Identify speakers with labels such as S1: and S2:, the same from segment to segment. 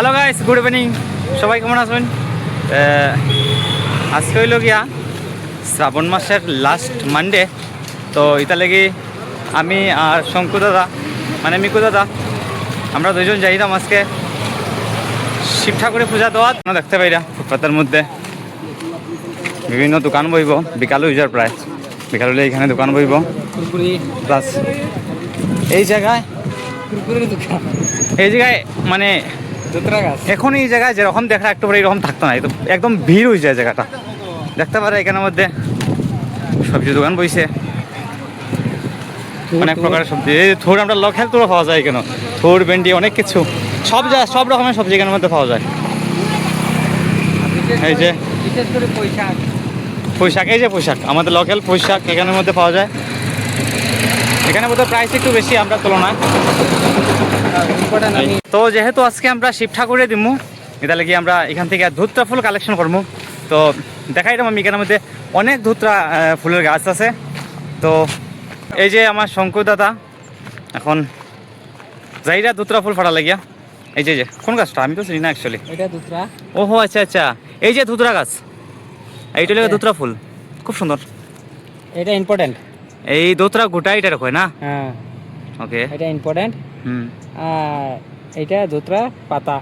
S1: Hello guys, good evening. সবাই কেমন আছেন? আজকে হইল গিয়া শ্রাবণ মাসের লাস্ট মানডে। তো এটা লাগি আমি আর শঙ্কু দাদা মানে মিকু দাদা আমরা দুজন যাইতাম আজকে শিব ঠাকুরের পূজা দেওয়া। দেখতে পাইরা ফুটপাতের মধ্যে বিভিন্ন দোকান বইব, বিকাল হয়ে যার প্রায়, বিকাল হলে এখানে দোকান বইব। প্লাস এই জায়গায় মানে এখন এই জায়গায় যেরকম দেখা একটু এরকম থাকতো না, একদম ভিড় হয়ে যায় জায়গাটা। দেখতে পারে এখানের মধ্যে সবজি দোকান বইছে, অনেক প্রকারের সবজি। এই থোর আমরা লোকাল তোর পাওয়া যায় কেন, থোর ভেন্ডি অনেক কিছু, সব রকমের সবজি এখানের মধ্যে পাওয়া যায়। এই যে পোশাক, এই যে পোশাক আমাদের লোকাল পোশাক এখানের মধ্যে পাওয়া যায়। এখানে বোধহয় প্রাইস একটু বেশি আমরা তুলনায়। তো যেহেতু আজকে আমরা শিব ঠাকুরে দিমু, এটা লাগি আমরা এখান থেকে ধুত্রা ফুল কালেকশন করবো। তো দেখাই দাম আমি এখানের মধ্যে অনেক ধুত্রা ফুলের গাছ আছে। তো এই যে আমার শঙ্কর দাদা এখন যাইরা ধুত্রা ফুল ফাটা লাগিয়া। এই যে কোন গাছটা আমি তো চিনি না অ্যাকচুয়ালি। ওহো আচ্ছা আচ্ছা, এই যে ধুতরা গাছ, এইটা লাগে ধুতরা ফুল, খুব সুন্দর।
S2: এটা ইম্পর্টেন্ট,
S1: এই ধুতরা গোটা এটা রাখো না?
S2: হ্যাঁ
S1: ওকে,
S2: এটা ইম্পর্টেন্ট। আর এটা ধুতরা পাতা।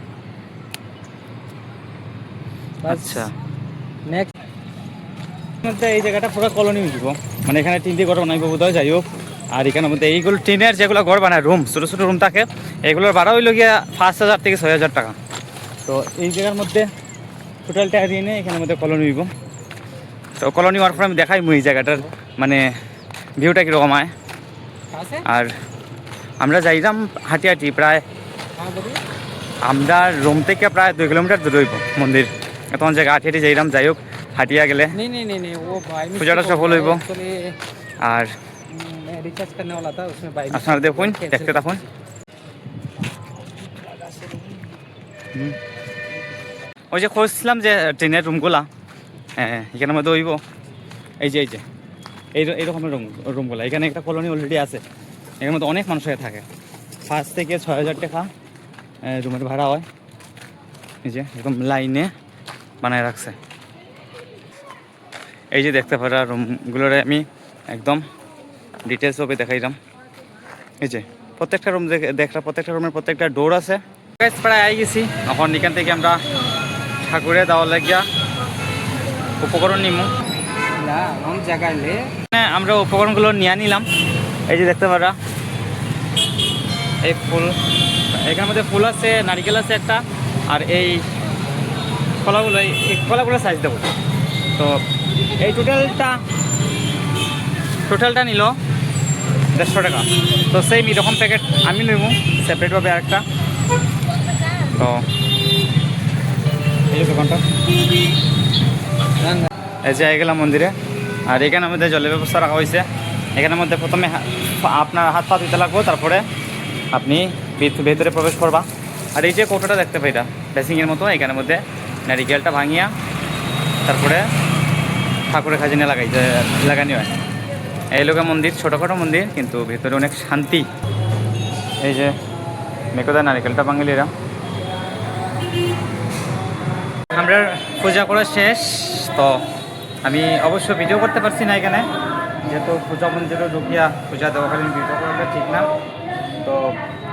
S1: আচ্ছা,
S2: নেক্সট
S1: এই জায়গাটা পুরো কলোনি হয়ে যাব, মানে এখানে তিনটি ঘর বানাইব বোধহয়। যাই হোক, আর এখানের মধ্যে এইগুলো টিনের যেগুলো ঘর বানায়, রুম ছোটো ছোটো রুম থাকে, এগুলোর ভাড়া হইল গিয়া 5,000 থেকে 6,000 টাকা। তো এই জায়গার মধ্যে টোটাল টাকা দিয়ে নিয়ে এখানের মধ্যে কলোনি হইব। তো কলোনি হওয়ার পর আমি দেখাই এই জায়গাটার মানে ভিউটা কীরকম হয়। আর আমরা যাইলাম হাঁটি হাঁটি, প্রায় আমরা রুম থেকে প্রায় 2 কিলোমিটার দূর হইব মন্দির। তখন জায়গা হাঁটি হাঁটি যাইলাম। যাই হোক, হাঁটিয়া গেলে পূজাটা সফল হইব। আর আপনারা দেখুন, দেখতে থাকুন। ওই যে খুঁজছিলাম যে ট্রেনের রুমগুলা, হ্যাঁ এখানের মধ্যে হইব। এই যে এই রকমের রুমগুলা, এখানে একটা কলোনি অলরেডি আছে, এখানের মধ্যে অনেক মানুষ হয়ে থাকে। 5 থেকে 6,000 টাকা রুমের ভাড়া হয়। এই যে একদম লাইনে বানায় রাখছে। এই যে দেখতে পারা রুমগুলোর আমি একদম ডিটেলস ভাবে দেখাইলাম। এই যে প্রত্যেকটা রুম প্রত্যেকটা রুমের প্রত্যেকটা ডোর আছে। প্রায় আই গেছি। এখন এখান থেকে আমরা ঠাকুরে দেওয়ার লাগিয়া উপকরণ নিমু। আমরা উপকরণগুলো নিয়ে নিলাম। এই যে দেখতে পারা এই ফুল, এখানের মধ্যে ফুল আছে, নারিকেল আছে একটা, আর এই কলাগুলো সাইজ দেবো। তো এই টোটালটা নিল 150 টাকা। তো সেই এরকম প্যাকেট আমি নেব সেপারেটভাবে আরেকটা। তো এই দোকানটা এই যে গেলাম মন্দিরে। আর এখানের মধ্যে জলের ব্যবস্থা রাখা হয়েছে। এখানের মধ্যে প্রথমে আপনার হাত পা ধুতে লাগবো, তারপরে আপনি ভেতরে প্রবেশ করবা। আর এই যে কৌটোটা দেখতে পাই, এটা বেসিংয়ের মতো, এখানের মধ্যে নারিকেলটা ভাঙিয়া তারপরে ঠাকুরের খাজিনা লাগানি হয়। এই লোকের মন্দির, ছোটোখাটো মন্দির, কিন্তু ভেতরে অনেক শান্তি। এই যে মেকোদা নারিকেলটা ভাঙিলিরা। আমরা পূজা করা শেষ। তো আমি অবশ্য ভিডিও করতে পারছি না এখানে, যেহেতু পূজা মন্দিরে ঢুকিয়া পূজা দেওয়াকালীন ভিডিও করাটা ঠিক না। তো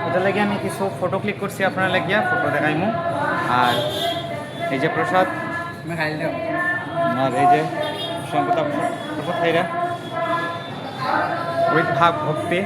S1: এটা লাগে আমি কিছু ফটো ক্লিক করছি, আপনারা লাগিয়া ফটো দেখাইমু। আর এই যে প্রসাদ, আর এই যে শঙ্কর প্রসাদ খাইরা উইথ ভাগ ভক্তি।